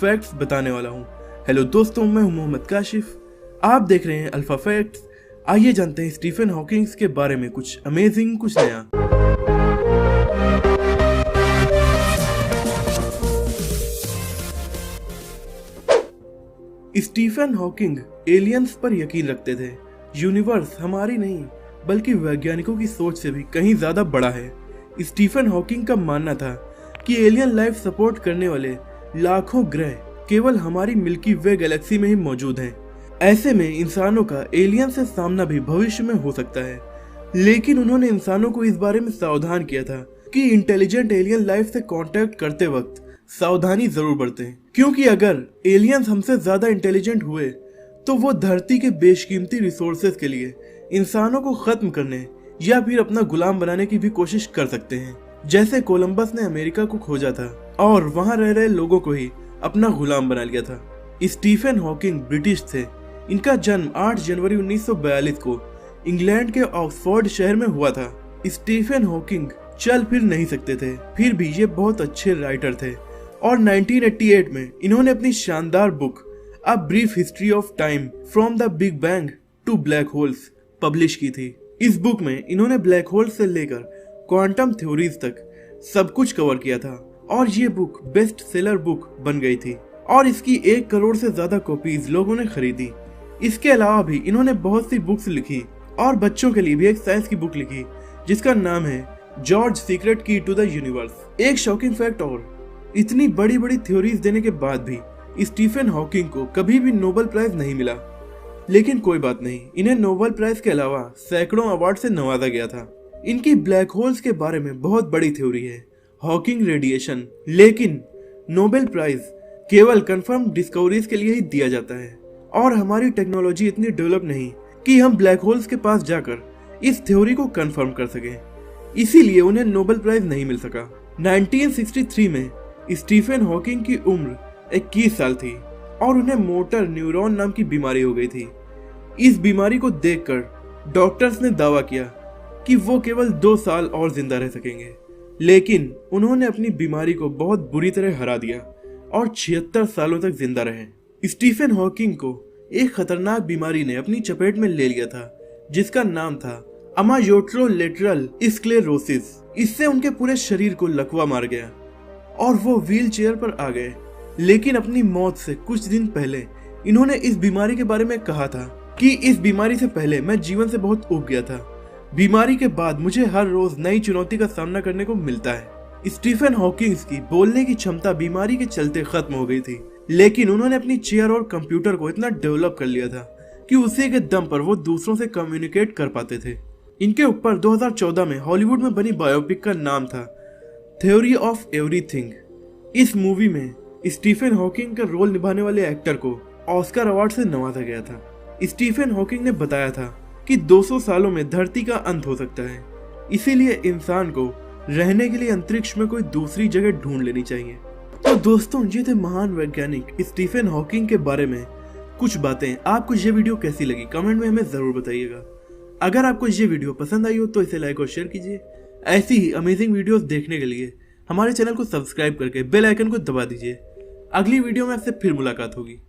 Facts बताने वाला हूँ। हेलो दोस्तों, मैं हूँ मोहम्मद काशिफ। आप देख रहे हैं अल्फा फैक्ट्स। आइए जानते हैं स्टीफन हॉकिंग के बारे में कुछ अमेजिंग, कुछ नया। स्टीफन हॉकिंग एलियंस पर यकीन रखते थे। यूनिवर्स हमारी नहीं बल्कि वैज्ञानिकों की सोच से भी कहीं ज्यादा बड़ा है। स्टीफन हॉकिंग का मानना था कि एलियन लाइफ सपोर्ट करने वाले लाखों ग्रह केवल हमारी मिल्की वे गैलेक्सी में ही मौजूद हैं। ऐसे में इंसानों का एलियन से सामना भी भविष्य में हो सकता है। लेकिन उन्होंने इंसानों को इस बारे में सावधान किया था कि इंटेलिजेंट एलियन लाइफ से कांटेक्ट करते वक्त सावधानी जरूर बरतें, क्योंकि अगर एलियंस हमसे ज्यादा इंटेलिजेंट हुए तो वो धरती के बेशकीमती रिसोर्सेज के लिए इंसानों को खत्म करने या फिर अपना गुलाम बनाने की भी कोशिश कर सकते हैं। जैसे कोलंबस ने अमेरिका को खोजा था और वहां रह रहे लोगों को ही अपना गुलाम बना लिया था। स्टीफन हॉकिंग ब्रिटिश थे। इनका जन्म 8 जनवरी 1942 को इंग्लैंड के ऑक्सफोर्ड शहर में हुआ था। स्टीफन हॉकिंग चल फिर नहीं सकते थे, फिर भी ये बहुत अच्छे राइटर थे और 1988 में इन्होंने अपनी शानदार book a brief history of time from the big bang to black holes publish की थी। इस बुक में इन्होंने ब्लैक होल्स से लेकर क्वांटम थ्योरीज तक सब कुछ कवर किया था और ये बुक बेस्ट सेलर बुक बन गई थी और इसकी 1 करोड़ से ज्यादा कॉपीज लोगों ने खरीदी। इसके अलावा भी इन्होंने बहुत सी बुक्स लिखी और बच्चों के लिए भी एक साइंस की बुक लिखी जिसका नाम है जॉर्ज सीक्रेट की टू द यूनिवर्स। एक शॉकिंग फैक्ट और, इतनी बड़ी बड़ी थ्योरीज देने के बाद भी स्टीफन हॉकिंग को कभी भी नोबेल प्राइज नहीं मिला। लेकिन कोई बात नहीं, इन्हें नोबेल प्राइज के अलावा सैकड़ों अवार्ड से नवाजा गया था। इनकी ब्लैक होल्स के बारे में बहुत बड़ी थ्योरी है, हॉकिंग रेडिएशन, लेकिन नोबेल प्राइज केवल कंफर्म डिस्कवरीज के लिए ही दिया जाता है और हमारी टेक्नोलॉजी इतनी डेवलप नहीं कि हम ब्लैक होल्स के पास जाकर इस थ्योरी को कंफर्म कर सकें, इसीलिए उन्हें नोबेल प्राइज नहीं मिल सका। 1963 में स्टीफन हॉकिंग की उम्र 21 साल थी और उन्हें मोटर न्यूरॉन नाम की बीमारी हो गई थी। इस बीमारी को देखकर डॉक्टर्स ने दावा किया कि वो केवल 2 साल और जिंदा रह सकेंगे, लेकिन उन्होंने अपनी बीमारी को बहुत बुरी तरह हरा दिया और 76 सालों तक जिंदा रहे। स्टीफन हॉकिंग को एक खतरनाक बीमारी ने अपनी चपेट में ले लिया था जिसका नाम था अमायोट्रोलेटरल स्क्लेरोसिस। इससे उनके पूरे शरीर को लकवा मार गया और वो व्हील चेयर पर आ गए। लेकिन अपनी मौत से कुछ दिन पहले इन्होंने इस बीमारी के बारे में कहा था कि इस बीमारी से पहले मैं जीवन से बहुत ऊब गया था। बीमारी के बाद मुझे हर रोज नई चुनौती का सामना करने को मिलता है। स्टीफन हॉकिंग की बोलने की क्षमता बीमारी के चलते खत्म हो गई थी, लेकिन उन्होंने अपनी चेयर और कंप्यूटर को इतना डेवलप कर लिया था कि उसी के दम पर वो दूसरों से कम्युनिकेट कर पाते थे। इनके ऊपर 2014 में हॉलीवुड में बनी बायोपिक का नाम था थ्योरी ऑफ एवरीथिंग। इस मूवी में स्टीफन हॉकिंग का रोल निभाने वाले एक्टर को ऑस्कर अवार्ड से नवाजा गया था। स्टीफन हॉकिंग ने बताया था कि 200 सालों में धरती का अंत हो सकता है, इसीलिए इंसान को रहने के लिए अंतरिक्ष में कोई दूसरी जगह ढूंढ लेनी चाहिए। तो दोस्तों, ये थे महान वैज्ञानिक स्टीफन हॉकिंग के बारे में कुछ बातें। आपको ये वीडियो कैसी लगी कमेंट में हमें जरूर बताइएगा। अगर आपको ये वीडियो पसंद आई हो तो इसे लाइक और शेयर कीजिए। ऐसी ही अमेजिंग वीडियोस देखने के लिए हमारे चैनल को सब्सक्राइब करके बेल आइकन को दबा दीजिए। अगली वीडियो में आपसे फिर मुलाकात होगी।